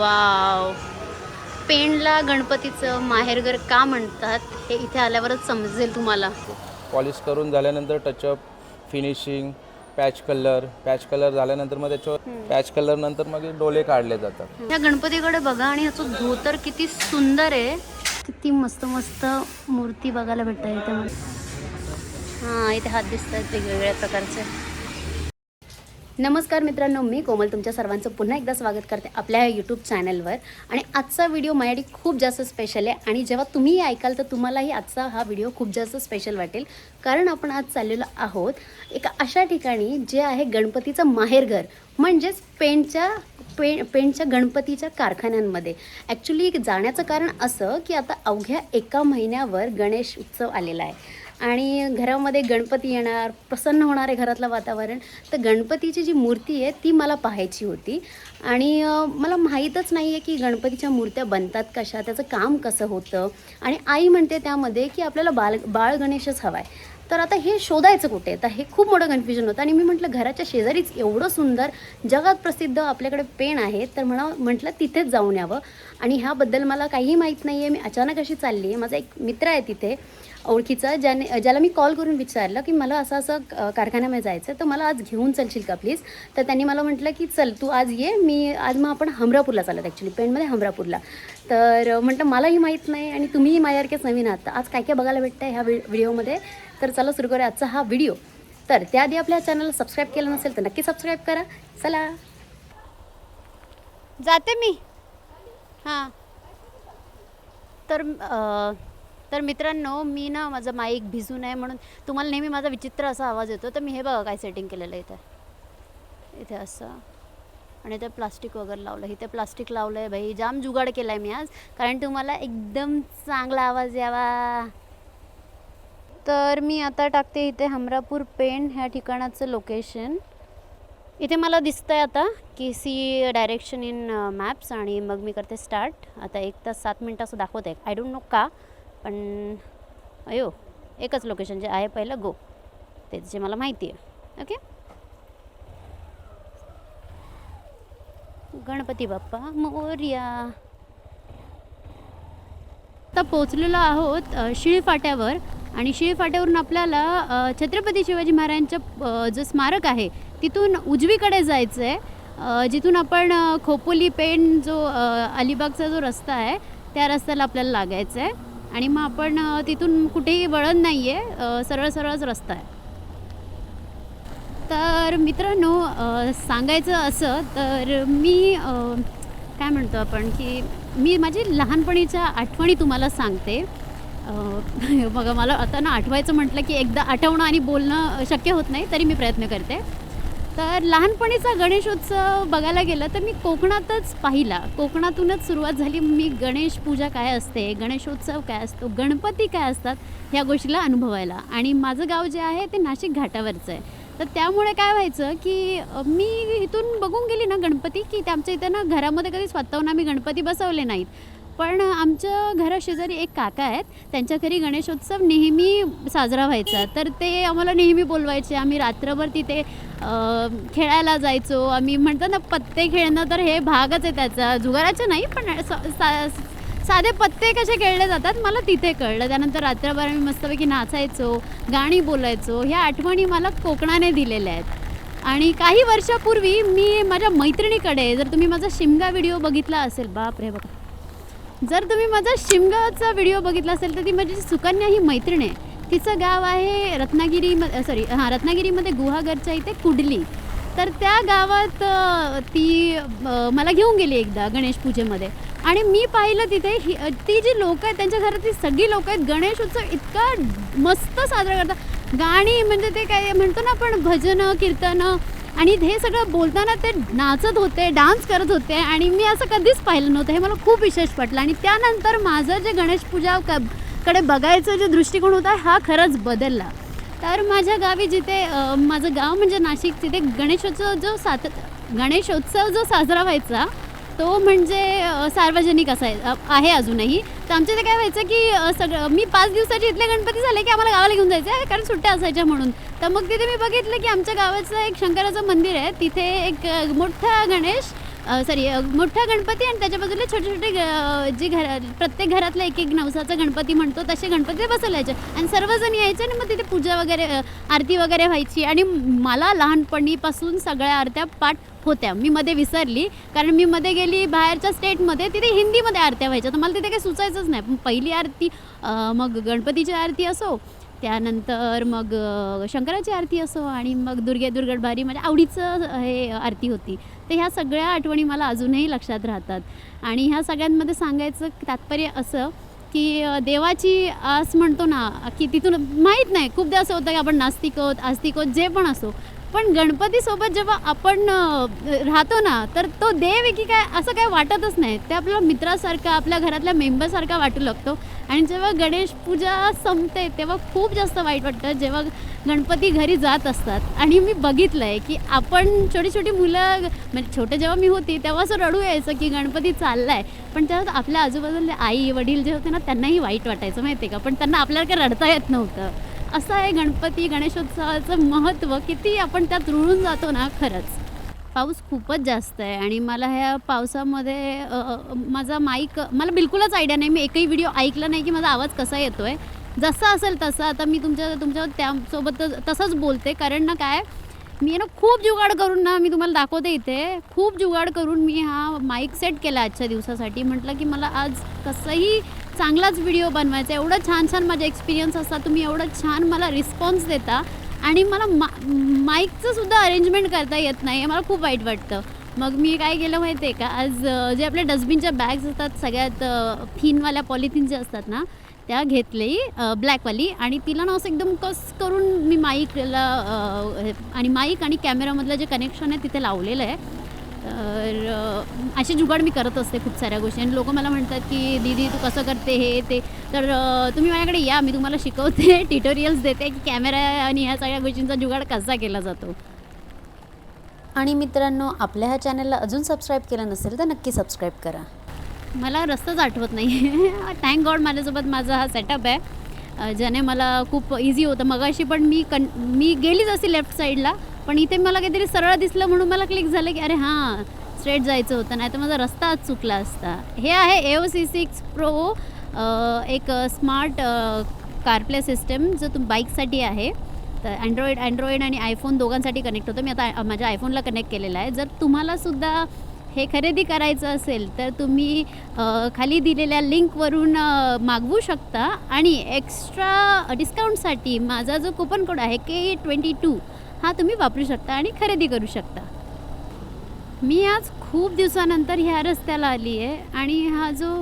Wow, पेणला गणपतीचं माहेरघर का म्हणतात हे इथे आल्यावरच समजेल तुम्हाला. पॉलिश करून झाल्यानंतर टचअप, फिनिशिंग, पॅच कलर झाल्यानंतर मग त्याच्यावर पॅच कलर नंतर मग डोले काढले जातात. ह्या गणपतीकडे बघा आणि ह्याचं धोतर किती सुंदर आहे. किती मस्त मस्त मूर्ती बघायला भेटतात इथे. हां, इथे हात दिसत आहेत वेगवेगळ्या प्रकारचे. नमस्कार मित्रांनो, मी कोमल तुमच्या सर्वांचं पुन्हा एकदा स्वागत करते आपल्या यूट्यूब चॅनलवर. आणि आजचा व्हिडिओ माझ्यासाठी खूप जास्त स्पेशल आहे आणि जेव्हा तुम्हीही ऐकाल तर तुम्हालाही आजचा हा व्हिडिओ खूप जास्त स्पेशल वाटेल. कारण आपण आज चाललेलो आहोत एका अशा ठिकाणी जे आहे गणपतीचं माहेरघर, म्हणजेच पेणच्या गणपतीच्या कारखान्यांमध्ये. ॲक्च्युली जाण्याचं कारण असं की आता अवघ्या एका महिन्यावर गणेश उत्सव आलेला आहे आणि घरामध्ये गणपती येणार, प्रसन्न होणार आहे घरातलं वातावरण. तर गणपतीची जी मूर्ती आहे ती मला पाहायची होती आणि मला माहीतच नाही आहे की गणपतीच्या मूर्त्या बनतात कशा, त्याचं काम कसं होतं. आणि आई म्हणते त्यामध्ये की आपल्याला बाळ गणेशच हवा आहे. तर आता हे शोधायचं कुठे, तर हे खूप मोठं कन्फ्युजन होतं. आणि मी म्हटलं घराच्या शेजारीच एवढं सुंदर जगात प्रसिद्ध आपल्याकडे पेण आहे, तर म्हटलं तिथेच जाऊन यावं. आणि ह्याबद्दल मला काहीही माहीत नाही आहे. मी अचानक अशी चालली आहे. माझा एक मित्र आहे तिथे ओळखीचा, ज्याला मी कॉल करून विचारलं की मला असं कारखान्यामध्ये जायचं, तर मला आज घेऊन चलशील का प्लीज. तर त्यांनी मला म्हटलं की चल तू आज ये, मग आपण हमरापूरला चालत, ॲक्च्युली पेणमध्ये हमरापूरला. तर म्हटलं मलाही माहीत नाही आणि तुम्हीही माझ्यासारखेच नवीन आहात, आज काय काय बघायला भेटतं आहे ह्या व्हिडिओमध्ये. तर चला सुरू करूया आजचा हा व्हिडिओ. तर त्याआधी आपल्या चॅनलला सबस्क्राईब केलं नसेल तर नक्की सबस्क्राईब करा. चला जाते मी. हां, तर मित्रांनो, मी ना माझं माईक भिजू नये म्हणून तुम्हाला नेहमी माझा विचित्र असा आवाज येतो. तर मी हे बघा काय सेटिंग केलेलं आहे इथे असं. आणि ते प्लास्टिक वगैरे लावलं, इथे प्लास्टिक लावलं आहे. भाई जाम जुगाड केला आहे मी आज, कारण तुम्हाला एकदम चांगला आवाज यावा. तर मी आता टाकते इथे हमरापूर पेण ह्या ठिकाणाचं लोकेशन. इथे मला दिसतं आहे आता की सी डायरेक्शन इन मॅप्स, आणि मग मी करते स्टार्ट. आता 1 तास 7 मिनटं असं दाखवत आहे, आय डोंट नो का, पण एकच लोकेशन जे आहे पहिलं गो, तेच जे मला माहिती आहे. ओके, गणपती बाप्पा मोरया. आता पोचलेलो आहोत शिळी फाट्यावर. आणि शिळी फाट्यावरून आपल्याला छत्रपती शिवाजी महाराजांचं जो स्मारक आहे तिथून उजवीकडे जायचं आहे. जिथून आपण खोपोली पेण जो अलिबागचा जो रस्ता आहे त्या रस्त्याला आपल्याला लागायचं आहे. आणि मग आपण तिथून कुठेही वळण नाही आहे, सरळच रस्ता आहे. तर मित्रांनो, सांगायचं असं तर मी काय म्हणतो आपण की मी माझी लहानपणीच्या आठवणी तुम्हाला सांगते. बघा, मला आता ना आठवायचं म्हटलं की एकदा आठवणं आणि बोलणं शक्य होत नाही, तरी मी प्रयत्न करते. तर लहानपणीचा गणेशोत्सव बघायला गेलं तर मी कोकणातच पाहिला, कोकणातूनच सुरुवात झाली. मी गणेश पूजा काय असते, गणेशोत्सव काय असतो, गणपती काय असतात ह्या गोष्टीला अनुभवायला. आणि माझं गाव जे आहे ते नाशिक घाटावरचं आहे. तर त्यामुळे काय व्हायचं की मी इथून बघून गेली ना गणपती, की आमच्या इथं ना घरामध्ये कधी स्वतःहून आम्ही गणपती बसवले नाहीत. पण आमच्या घराशेजारी एक काका आहेत, त्यांच्या घरी गणेशोत्सव नेहमी साजरा व्हायचा. तर ते आम्हाला नेहमी बोलवायचे. आम्ही रात्रभर तिथे खेळायला जायचो. आम्ही म्हणतो ना पत्ते खेळणं, तर हे भागच आहे त्याचा, जुगाराचे नाही पण साधे पत्ते कसे खेळले जातात मला तिथे कळलं. त्यानंतर रात्रभर आम्ही मस्तपैकी नाचायचो, गाणी बोलायचो. ह्या आठवणी मला कोकणाने दिलेल्या आहेत. आणि काही वर्षापूर्वी मी माझ्या मैत्रिणीकडे, जर तुम्ही माझा शिमगा व्हिडिओ बघितला असेल, बाप रे बघा, जर तुम्ही माझा शिमगाचा व्हिडिओ बघितला असेल तर ती माझी सुकन्या ही मैत्रीण आहे. तिचं गाव आहे रत्नागिरीमध्ये गुहागरच्या इथे कुडली. तर त्या गावात ती मला घेऊन गेली एकदा गणेश पूजेमध्ये. आणि मी पाहिलं तिथे ती जी लोकं आहेत, त्यांच्या घरातली सगळी लोकं आहेत, गणेश उत्सव इतका मस्त साजरा करतात. गाणी म्हणजे ते काय म्हणतो ना आपण, भजनं कीर्तनं, आणि हे सगळं बोलताना ते नाचत होते, डान्स करत होते. आणि मी असं कधीच पाहिलं नव्हतं, हे मला खूप विशेष पटलं. आणि त्यानंतर माझं जे गणेश पूजा कडे बघायचं जे दृष्टिकोन होता हा खरंच बदलला. तर माझ्या गावी जिथे माझं गाव म्हणजे नाशिक, तिथे गणेशोत्सव जो साजरा व्हायचा तो म्हणजे सार्वजनिक आहे अजूनही. तर आमच्या इथे काय व्हायचं की मी 5 दिवसाचे इथले गणपती झाले की आम्हाला गावाला घेऊन जायचं आहे, कारण सुट्ट्या असायच्या म्हणून. तर मग तिथे मी बघितलं की आमच्या गावाचं एक शंकराचं मंदिर आहे, तिथे एक मोठा गणेश सॉरी मोठा गणपती आणि त्याच्या बाजूला छोटे छोटे जे प्रत्येक घरातला एक एक नवसाचा गणपती म्हणतो तसे गणपती बसवले आणि सर्वजण यायचे आणि मग तिथे पूजा वगैरे आरती वगैरे व्हायची. आणि मला लहानपणीपासून सगळ्या आरत्या पाठ होत्या. मी मध्ये विसरली कारण मी मध्ये गेली बाहेरच्या स्टेटमध्ये, तिथे हिंदीमध्ये आरत्या व्हायच्या तर मला तिथे काही सुचायचंच नाही. पण पहिली आरती मग गणपतीची आरती असो, त्यानंतर मग शंकराची आरती असो आणि मग दुर्गेट भारी माझ्या आवडीचं हे आरती होती. तर ह्या सगळ्या आठवणी मला अजूनही लक्षात राहतात. आणि ह्या सगळ्यांमध्ये सांगायचं तात्पर्य असं की देवाची आस म्हणतो ना की तिथून माहीत नाही खूपदा असं होतं की आपण नास्तिक आहोत आस्तिक आहोत जे पण असो, पण गणपतीसोबत जेव्हा आपण राहतो ना तर तो देव आहे की काय असं काय वाटतच नाही. ते आपल्या मित्रासारखा आपल्या घरातल्या मेंबरसारखा वाटू लागतो. आणि जेव्हा गणेश पूजा संपते तेव्हा खूप जास्त वाईट वाटतं जेव्हा गणपती घरी जात असतात. आणि मी बघितलं आहे की आपण छोटी छोटी मुलं म्हणजे छोटे जेव्हा मी होती तेव्हा असं रडू यायचं की गणपती चालला आहे, पण तेव्हा आपल्या आजूबाजूला आई वडील जे होते ना त्यांनाही वाईट वाटायचं माहिती आहे का, पण त्यांना आपल्याला काही रडता येत नव्हतं. असं आहे गणपती गणेशोत्सवाचं महत्त्व, किती आपण त्यात रुळून जातो ना. खरंच पाऊस खूपच जास्त आहे आणि मला ह्या पावसामध्ये माझा माईक मला बिलकुलच आयडिया नाही. मी एकही व्हिडिओ ऐकला नाही की माझा आवाज कसा येतो आहे. जसा असेल तसा आता मी तुमच्या त्यासोबत तसंच बोलते. कारण ना काय मी ना खूप जुगाड करून ना मी तुम्हाला दाखवते इथे खूप जुगाड करून मी हा माईक सेट केला आजच्या दिवसासाठी. म्हटलं की मला आज कसंही चांगलाच व्हिडिओ बनवायचा. एवढं छान छान माझे एक्सपिरियन्स असतात, तुम्ही एवढं छान मला रिस्पॉन्स देता आणि मला माईकचं सुद्धा अरेंजमेंट करता येत नाही, मला खूप वाईट वाटतं. मग मी काय केलं माहिती आहे का, आज जे आपल्या डस्टबिनच्या बॅग्स असतात सगळ्यात थिनवाल्या पॉलिथिन जे असतात ना त्या घेतली ब्लॅकवाली आणि तिला ना असं एकदम कस करून मी माईकला आणि माईक आणि कॅमेरामधलं जे कनेक्शन आहे तिथे लावलेलं आहे. तर अशी जुगाड मी करत असते खूप साऱ्या गोष्टी. आणि लोक मला म्हणतात की दीदी तू कसं करते हे ते, तर तुम्ही माझ्याकडे या, मी तुम्हाला शिकवते ट्युटोरियल्स देते की कॅमेरा आणि ह्या सगळ्या गोष्टींचा जुगाड कसा केला जातो. आणि मित्रांनो, आपल्या ह्या चॅनलला अजून सबस्क्राईब केलं नसेल तर नक्की सबस्क्राईब करा. मला रस्ताच आठवत नाही. थँक गॉड माझ्यासोबत माझा हा सेटअप आहे ज्याने मला खूप इझी होतं. मगाशी पण मी गेलीच असते लेफ्ट साईडला, पण इथे मला काहीतरी सरळ दिसलं म्हणून मला क्लिक झालं की अरे हां स्ट्रेट जायचं होतं, नाही तर माझा रस्ता आज चुकला असता. हे आहे AO-C6 Pro, एक स्मार्ट कारप्ले सिस्टम जो बाईकसाठी आहे. तर अँड्रॉईड आणि आयफोन दोघांसाठी कनेक्ट होतं. मी आता माझ्या आयफोनला कनेक्ट केलेलं आहे. जर तुम्हालासुद्धा हे खरेदी करायचं असेल तर तुम्ही खाली दिलेल्या लिंकवरून मागवू शकता आणि एक्स्ट्रा डिस्काउंटसाठी माझा जो कुपन कोड आहे KE22 हा तुम्ही वापरू शकता आणि खरेदी करू शकता. मी आज खूप दिवसानंतर ह्या रस्त्याला आली आहे आणि हा जो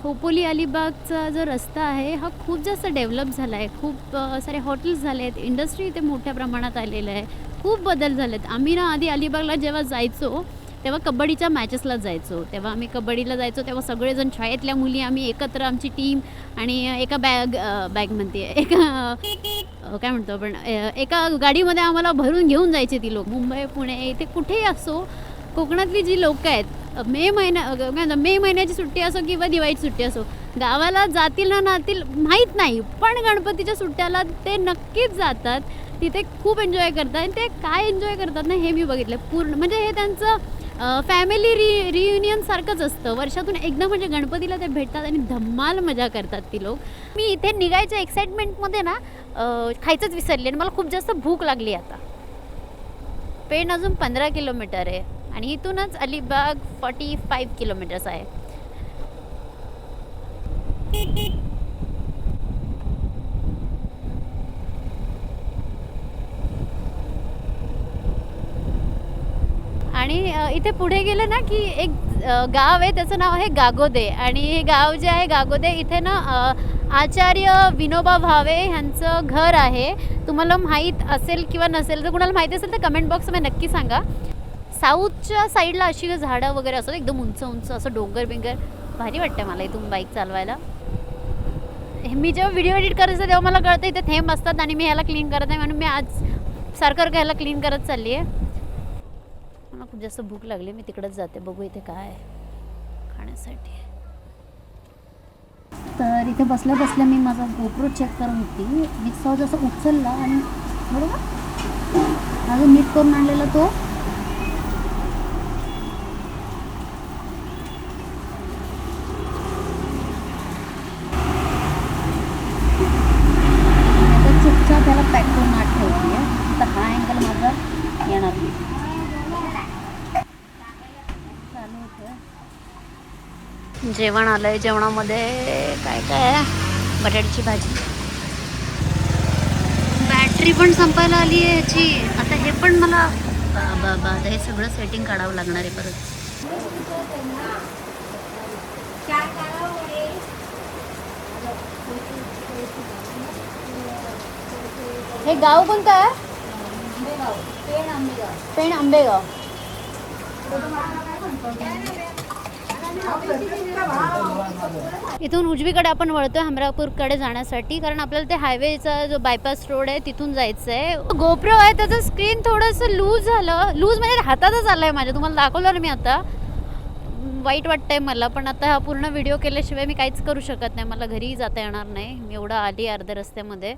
खोपोली अलिबागचा जो रस्ता आहे हा खूप जास्त डेव्हलप झाला आहे. खूप सारे हॉटेल्स झाले आहेत, इंडस्ट्री इथे मोठ्या प्रमाणात आलेलं आहे, खूप बदल झाले आहेत. आम्ही ना आधी अलिबागला जेव्हा जायचो तेव्हा कबड्डीच्या मॅचेसला जायचो, तेव्हा आम्ही कबड्डीला जायचो तेव्हा सगळेजण शाळेतल्या मुली आम्ही एकत्र आमची टीम आणि एका बॅग म्हणते एका काय म्हणतो आपण एका गाडीमध्ये आम्हाला भरून घेऊन जायचे ती लोक. मुंबई पुणे इथे कुठेही असो, कोकणातली जी लोकं आहेत मे महिन्याची सुट्टी असो किंवा दिवाळीची सुट्टी असो गावाला जातील ना नातील माहीत नाही, पण गणपतीच्या सुट्ट्याला ते नक्कीच जातात. तिथे खूप एन्जॉय करतात आणि ते काय एन्जॉय करतात ना हे मी बघितलं पूर्ण. म्हणजे हे त्यांचं फॅमिली रियुनियन सारखंच असतं. वर्षातून एकदा म्हणजे गणपतीला ते भेटतात आणि धम्माल मजा करतात ती लोक. मी इथे निघायच्या एक्साइटमेंटमध्ये ना खायचंच विसरली आणि मला खूप जास्त भूक लागली. आता पेण अजून 15 किलोमीटर आहे आणि इथूनच अलिबाग 45 किलोमीटर्स आहे. आणि इथे पुढे गेलं ना की एक गाव आहे त्याचं नाव आहे गागोदे. आणि हे गाव जे आहे गागोदे इथे ना आचार्य विनोबा भावे ह्यांचं घर आहे. तुम्हाला माहीत असेल किंवा नसेल, जर कुणाला माहिती असेल तर कमेंट बॉक्समध्ये नक्की सांगा. साऊथच्या साईडला अशी झाडं वगैरे असतात एकदम उंच उंच असं डोंगर बिंगर, भारी वाटतं मला इथून बाईक चालवायला. मी जेव्हा व्हिडिओ एडिट करायचं तेव्हा मला कळतं इथे थेंब असतात आणि मी ह्याला क्लीन करत नाही, म्हणून मी आज सारखं ह्याला क्लीन करत चालली आहे. मला खूप जास्त भूक लागली, मी तिकडंच जाते, बघू इथे काय आहे खाण्यासाठी. तर इथे बसल्या बसल्या मी माझा GoPro चेक करत होती. मी सहज असं उचलला आणि बरोबर माझं नीट करून आणलेला तो चालू होतं. जेवण आलंय. जेवणामध्ये काय काय आहे? बटाट्याची भाजी. बॅटरी पण संपायला आली आहे ह्याची. आता हे पण मला आता हे सगळं सेटिंग काढावं लागणार आहे परत. हे गाव कोणतं आहे? पेण आंबेगाव. इथून उजवीकडे आपण वळतोय हमरापूरकडे जाण्यासाठी, कारण आपल्याला ते हायवेचा जो बायपास रोड आहे तिथून जायचं आहे. गोप्रो आहे त्याचं स्क्रीन थोडंसं लूज झालं. लूज म्हणजे हातातच आलं आहे माझ्या. तुम्हाला दाखवलं मी आता. वाईट वाटतंय मला, पण आता हा पूर्ण व्हिडिओ केल्याशिवाय मी काहीच करू शकत नाही. मला घरी जाता येणार नाही. मी एवढं आली अर्ध्या रस्त्यामध्ये.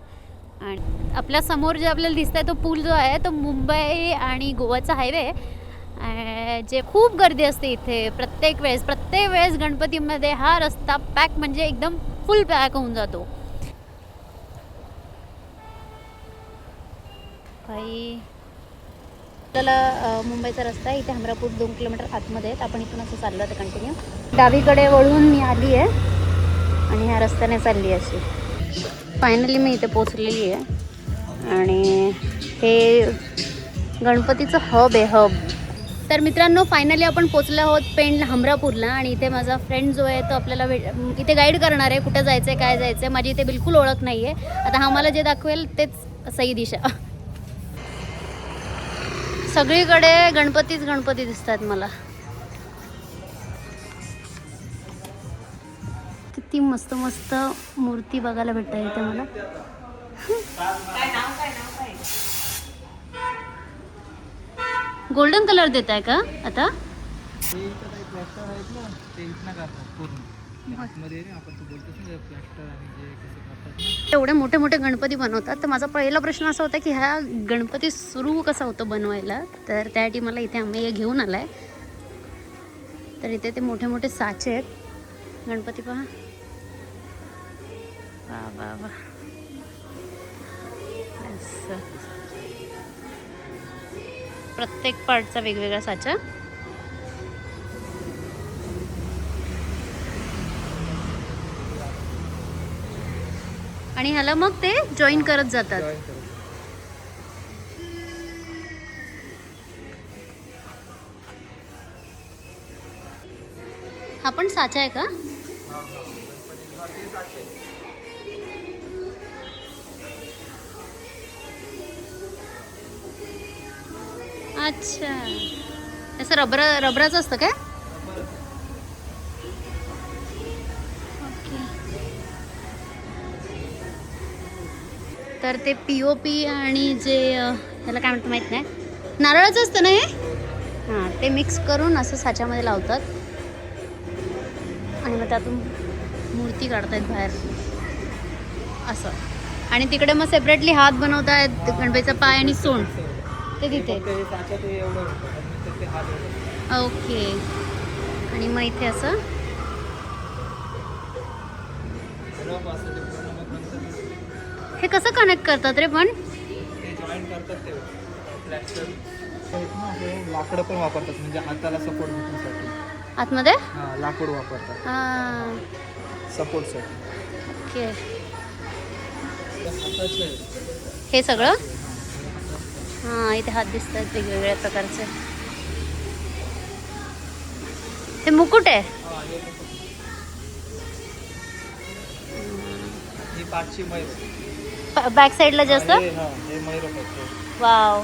आणि आपल्या समोर जे आपल्याला दिसत आहे तो पूल जो आहे तो मुंबई आणि गोवाचा हायवे, जे खूप गर्दी असते इथे प्रत्येक वेळेस गणपतीमध्ये हा रस्ता पॅक म्हणजे एकदम फुल पॅक होऊन जातो. काही आपल्याला मुंबईचा रस्ता आहे. इथे हमरापूर 2 किलोमीटर आतमध्ये आहेत. आपण इथून असं चाललं होतं कंटिन्यू. डावीकडे वळून मी आली आहे आणि ह्या रस्त्याने चालली आहे अशी. फायनली मी इथे पोचलेली आहे आणि हे गणपतीचं हब आहे, हब. तर मित्रांनो, फायनली आपण पोचलो आहोत पेण हमरापूरला. आणि इथे माझा फ्रेंड जो आहे तो आपल्याला इथे गाईड करणार आहे कुठं जायचं आहे, काय जायचं आहे. माझी इथे बिलकुल ओळख नाही आहे. आता हा मला जे दाखवेल तेच सही दिशा. सगळीकडे गणपतीच गणपती दिसतात मला. किती मस्त मस्त मूर्ती बघायला भेटतात इथे मला. गोल्डन कलर देत आहे का आता? एवढे मोठे मोठे गणपती बनवतात. तर माझा पहिला प्रश्न असा होता की हा गणपती सुरू कसा होतो बनवायला. तर त्यासाठी मला इथे आम्ही घेऊन आलाय. तर इथे ते मोठे मोठे साचे आहेत. गणपती पहा. वा वा वा. प्रत्येक पार्टचा वेगवेगळा साचा. आणि ह्याला मग ते जॉईन करत जातात. हा पण साचा आहे का? अच्छा, असं रबराचं असतं काय? ओके. तर ते POP आणि जे ह्याला काय म्हणतं माहीत नाही, नारळाचं असतं ना हे. हां, ते मिक्स करून असं साच्यामध्ये लावतात आणि मग त्यातून मूर्ती काढतायत बाहेर असं. आणि तिकडे मग सेपरेटली हात बनवत आहेत, गणपतीचा पाय आणि सोंड ते तिथे. ओके. आणि मग इथे असं हे कसं कनेक्ट करतात रे? पण लाकडं पण वापरतात म्हणजे हाताला सपोर्ट भेटण्यासाठी. आतमध्ये लाकूड वापरतात हां. सपोर्टसाठी. ओके. हे सगळं हां, इथे हात दिसत आहेत वेगवेगळ्या प्रकारचे. हे मुकुट आहे. बॅक साईडला जास्त. वाव.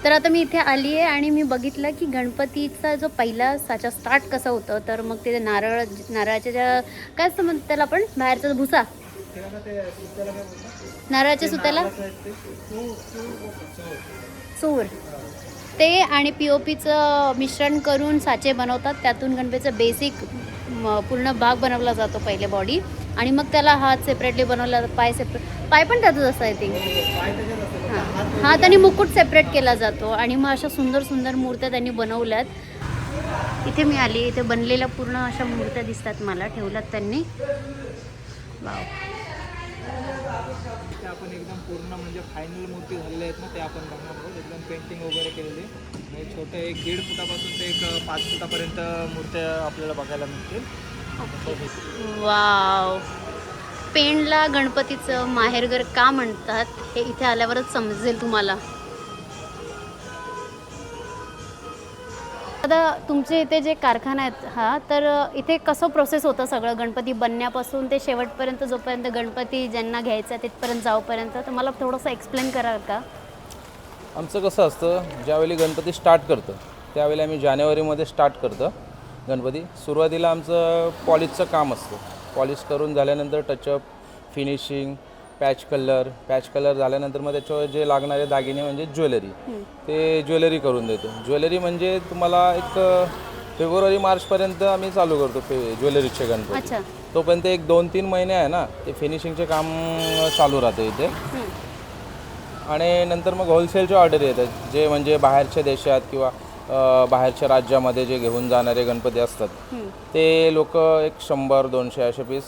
तर आता मी इथे आली आहे आणि मी बघितलं की गणपतीचा जो पहिला साचा स्टार्ट कसा होतं. तर मग ते नारळाच्या ज्या काय असतं म्हणतात त्याला आपण, बाहेरचा भुसा, नारळाच्या सुताला सूर, ते आणि POPचं मिश्रण करून साचे बनवतात. त्यातून गणपतीचा बेसिक पूर्ण भाग बनवला जातो, पहिले बॉडी. आणि मग त्याला हात सेपरेटली बनवला, पाय पाय पण त्यातच असतं आय थिंक. हां, हात आणि मुकुट सेपरेट केला जातो. आणि मग अशा सुंदर सुंदर मूर्त्या त्यांनी बनवल्यात. इथे मी आली, इथे बनलेल्या पूर्ण अशा मूर्त्या दिसतात मला, ठेवल्यात त्यांनी. वाव. ते आपण एकदम पूर्ण म्हणजे फायनल मूर्ती झालेल्या आहेत ना, ते आपण बघणार आहोत. एकदम पेंटिंग वगैरे केलेली म्हणजे छोटे 1-1.5 फुटापासून ते 5 फुटापर्यंत मूर्त्या आपल्याला बघायला मिळतील. वाव, पेणला गणपतीचं माहेरघर का म्हणतात हे इथे आल्यावरच समजेल तुम्हाला. आता तुमचे इथे जे कारखाना आहेत हा, तर इथे कसं प्रोसेस होतं सगळं गणपती बनण्यापासून ते शेवटपर्यंत, जोपर्यंत गणपती ज्यांना घ्यायचा आहे तिथपर्यंत जाऊपर्यंत, तर मला थोडंसं एक्सप्लेन कराल का? आमचं कसं असतं, ज्यावेळी गणपती स्टार्ट करतं त्यावेळी आम्ही जानेवारीमध्ये स्टार्ट करतं गणपती. सुरुवातीला आमचं पॉलिशचं काम असतं. पॉलिश करून झाल्यानंतर टचअप, फिनिशिंग, पॅच कलर झाल्यानंतर मग त्याच्यावर जे लागणारे दागिने म्हणजे ज्वेलरी, ते ज्वेलरी करून देतो. ज्वेलरी म्हणजे तुम्हाला एक फेब्रुवारी मार्चपर्यंत आम्ही चालू करतो ज्वेलरीचे गणपती. अच्छा. तोपर्यंत एक 2-3 महिने आहे ना, ते फिनिशिंगचे काम चालू राहतं इथे. आणि नंतर मग होलसेलचे ऑर्डर येतात, जे म्हणजे बाहेरच्या देशात किंवा बाहेरच्या राज्यामध्ये जे घेऊन जाणारे गणपती असतात, ते लोक एक 100-200 असे पीस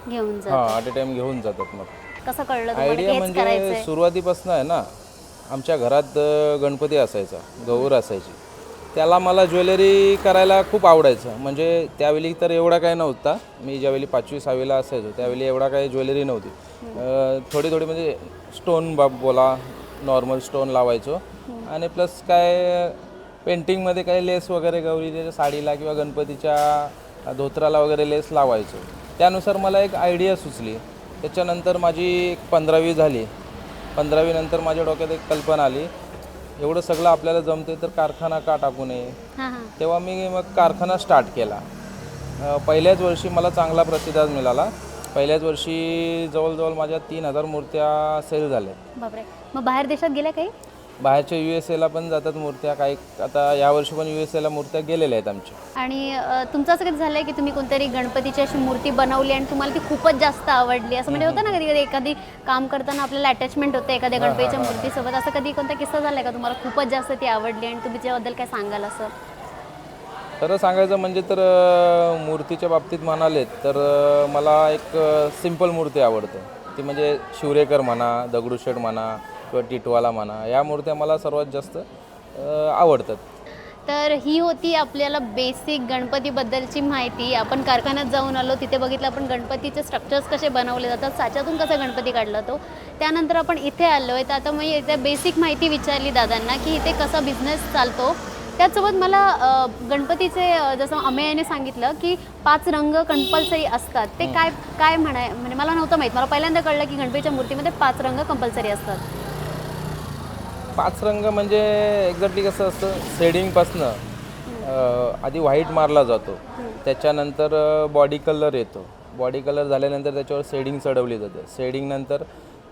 घेऊन जा. हां ॲट अ टाईम घेऊन जातात. मग कसं कळलं तुम्हाला आयडिया हेच म्हणजे करायचंय? सुरुवातीपासून आहे ना, आमच्या घरात गणपती असायचा, गौर असायची. त्याला मला ज्वेलरी करायला खूप आवडायचं. म्हणजे त्यावेळी तर एवढा काय नव्हता. मी ज्यावेळी 5वी-6वीला असायचो त्यावेळी एवढा काही ज्वेलरी नव्हती. थोडी म्हणजे स्टोन बोला, नॉर्मल स्टोन लावायचो. आणि प्लस काय पेंटिंगमध्ये काही लेस वगैरे गौरीच्या साडीला किंवा गणपतीच्या धोत्राला वगैरे लेस लावायचो. त्यानुसार मला एक आयडिया सुचली. त्याच्यानंतर माझी 15वी झाली. 15वी नंतर माझ्या डोक्यात एक कल्पना आली, एवढं सगळं आपल्याला जमते तर कारखाना का टाकू नये. तेव्हा मी मग कारखाना स्टार्ट केला. पहिल्याच वर्षी मला चांगला प्रतिसाद मिळाला. पहिल्याच वर्षी जवळजवळ माझ्या 3000 मूर्त्या सेल झाल्या. बापरे. मग बाहेर देशात गेल्या काही? बाहेरच्या USA पण जातात मूर्त्या काही. आता यावर्षी पण USA मूर्त्या गेलेल्या आहेत आमच्या. आणि तुमचं असं कधी झालं आहे की तुम्ही कोणतरी गणपतीची अशी मूर्ती बनवली आणि तुम्हाला ती खूपच जास्त आवडली, असं म्हणजे होतं ना कधी कधी एखादी काम करताना आपल्याला अटॅचमेंट होते एखाद्या गणपतीच्या मूर्तीसोबत, असं कधी कोणता किस्सा झाला आहे का तुम्हाला खूपच जास्त ती आवडली आणि तुम्ही त्याबद्दल काय सांगाल? असं खरं सांगायचं म्हणजे तर मूर्तीच्या बाबतीत म्हणालेत तर मला एक सिंपल मूर्ती आवडते. ती म्हणजे शिवरेकर म्हणा, दगडूशेठ म्हणा किंवा टिटवाला म्हणा, या मूर्त्या मला सर्वात जास्त आवडतात. तर ही होती आपल्याला बेसिक गणपतीबद्दलची माहिती. आपण कारखान्यात जाऊन आलो, तिथे बघितलं आपण गणपतीचे स्ट्रक्चर्स कसे बनवले जातात, साच्यातून कसा गणपती काढला तो. त्यानंतर आपण इथे आलो आहे, तर आता मी इथे बेसिक माहिती विचारली दादांना की इथे कसा बिझनेस चालतो. त्याचसोबत मला गणपतीचे जसं अमेयाने सांगितलं की 5 रंग कंपल्सरी असतात, ते काय काय म्हणजे मला नव्हतं माहीत. मला पहिल्यांदा कळलं की गणपतीच्या मूर्तीमध्ये 5 रंग कंपल्सरी असतात. 5 रंग म्हणजे एक्झॅक्टली कसं असतं, शेडिंगपासनं आधी व्हाईट मारला जातो, त्याच्यानंतर बॉडी कलर येतो. बॉडी कलर झाल्यानंतर त्याच्यावर शेडिंग चढवली जाते. शेडिंग नंतर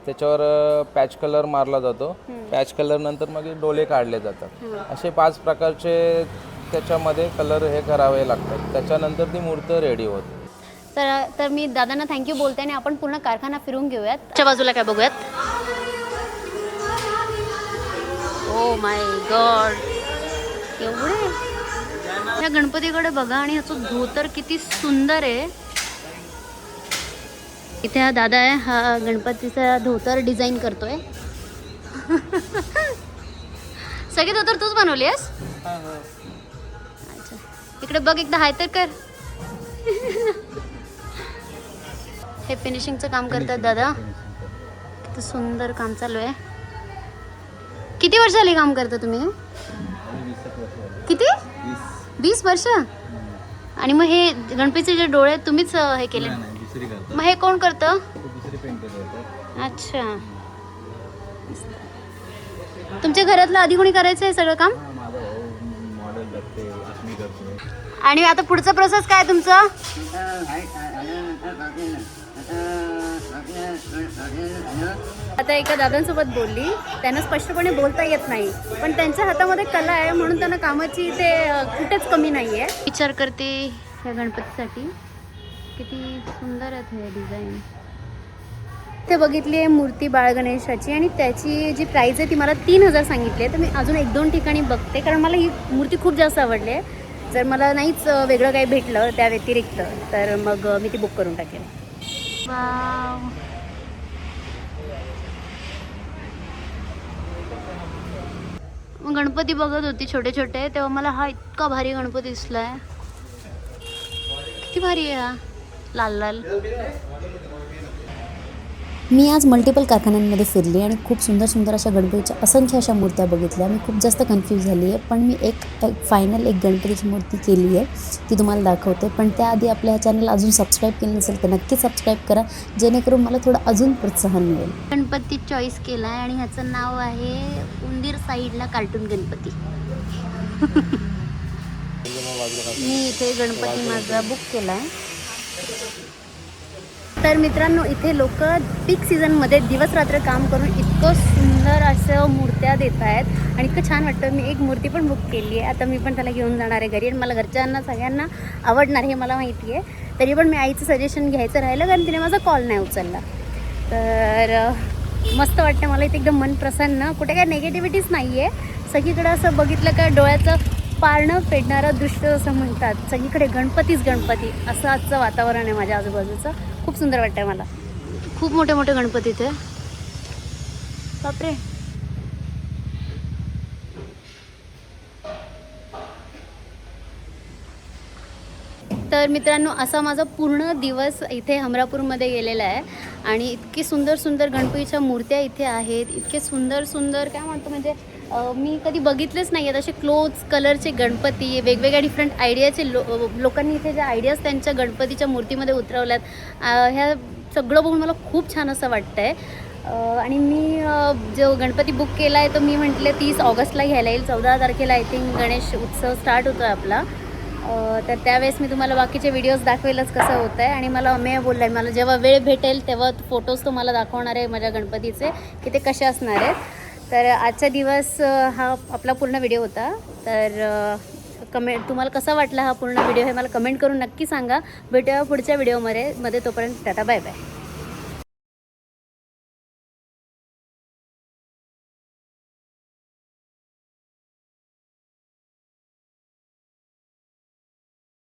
त्याच्यावर पॅच कलर मारला जातो. पॅच कलर नंतर मग डोले काढले जातात. असे 5 प्रकारचे त्याच्यामध्ये कलर हे करावे लागतात. त्याच्यानंतर ती मूर्ती रेडी होते. तर मी दादांना थँक्यू बोलते आणि आपण पूर्ण कारखाना फिरून घेऊयात. च्या बाजूला काय बघूयात. ओ माय गॉड, एवढे या गणपतीकडे बघा आणि ह्याचं धोतर किती सुंदर आहे. इथे हा दादा आहे, हा गणपतीचा धोतर डिझाईन करतोय. सगळे धोतर तूच बनवली आहेस? अच्छा, इकडे बघ एकदा हाय तर कर. हे फिनिशिंगचं काम करतात दादा. किती सुंदर काम चालू आहे. किती वर्ष झाली काम करता तुम्ही? किती? 20 वर्ष. आणि मग हे गणपतीचे जे डोळे तुम्हीच हे केले? मग हे कोण करतं? अच्छा, तुमच्या घरातलं आधी कोणी करायचं हे सगळं काम? आणि आता पुढचा प्रोसेस काय तुमचा? आता एका दादांसोबत बोलली, त्यांना स्पष्टपणे बोलता येत नाही, पण त्यांच्या हातामध्ये कला आहे म्हणून त्यांना कामाची ते कुठेच कमी नाही आहे. विचार करते ह्या गणपतीसाठी किती सुंदर आहेत हे डिझाईन. ते बघितली आहे मूर्ती बाळ गणेशाची आणि त्याची जी प्राईज आहे ती मला 3000 सांगितली आहे. तर मी अजून 1-2 ठिकाणी बघते कारण मला ही मूर्ती खूप जास्त आवडली आहे. जर मला नाहीच वेगळं काही भेटलं त्या व्यतिरिक्त तर मग मी ती बुक करून टाकेन. वाव, मग गणपती बघत होती छोटे छोटे, तेव्हा मला हा इतका भारी गणपती दिसलाय. किती भारी आहे हा, लाल लाल. मी आज मल्टिपल कारखान्यांमध्ये फिरली आणि खूप सुंदर सुंदर अशा गणपतीच्या असंख्य अशा मूर्त्या बघितल्या. मी खूप जास्त कन्फ्यूज झाली आहे, पण मी एक फायनल एक गणपतीची मूर्ती केली आहे, ती तुम्हाला दाखवते. पण त्याआधी आपल्या चॅनल अजून सबस्क्राईब केलं नसेल तर नक्की सबस्क्राईब करा, जेणेकरून मला थोडं अजून प्रोत्साहन मिळेल. गणपती चॉईस केला आहे आणि ह्याचं नाव आहे उंदीर साईडला कार्टून गणपती. मी इथे गणपती माझा बुक केला आहे. तर मित्रांनो, इथे लोक पीक सीझनमध्ये दिवस रात्र काम करून इतकं सुंदर असं मूर्त्या देत आहेत आणि इतकं छान वाटतं. मी एक मूर्ती पण बुक केली आहे, आता मी पण त्याला घेऊन जाणार आहे घरी आणि मला घरच्यांना सगळ्यांना आवडणार हे मला माहिती आहे. तरी पण मी आईचं सजेशन घ्यायचं राहिलं कारण तिने माझा कॉल नाही उचलला. तर मस्त वाटतं मला इथे, एकदम मन प्रसन्न, कुठे काय नेगेटिव्हिटीच नाही आहे. सगळीकडे असं बघितलं का डोळ्याचं पारणं फेडणारं दृश्य असं म्हणतात, सगळीकडे गणपतीच गणपती असं आजचं वातावरण आहे माझ्या आजूबाजूचं. खूप सुंदर वाटतं मला. खूप मोठे मोठे गणपती इथे, बापरे. तर मित्रांनो, असा माझा पूर्ण दिवस इथे हमरापूरमध्ये गेलेला आहे आणि इतकी सुंदर सुंदर गणपतीच्या मूर्त्या इथे आहेत. इतके सुंदर सुंदर काय म्हणतो म्हणजे मी कधी बघितलेच नाही आहेत असे क्लोज कलरचे गणपती, वेगवेगळ्या डिफरंट आयडियाचे लोकांनी इथे ज्या आयडियाज त्यांच्या गणपतीच्या मूर्तीमध्ये उतरवल्यात, ह्या सगळं बघून मला खूप छान असं वाटतं आहे. आणि मी जो गणपती बुक केला आहे तो मी म्हटले 30 ऑगस्टला घ्यायला येईल. 14 तारखेला आय थिंक गणेश उत्सव स्टार्ट होतो आहे आपला. तर त्यावेळेस मी तुम्हाला बाकीचे व्हिडिओज दाखवेलच कसं होतं आहे. आणि मला अमेय बोलला आहे मला जेव्हा वेळ भेटेल तेव्हा फोटोज तुम्हाला दाखवणार आहे माझ्या गणपतीचे की ते कसे असणार आहेत. तर आजचा दिवस हा आपला पूर्ण व्हिडिओ होता. तर तुम्हाला कसा वाटला हा पूर्ण व्हिडिओ हे मला कमेंट करून नक्की सांगा. भेटूया पुढच्या व्हिडिओमध्ये. तोपर्यंत टाटा, बाय बाय.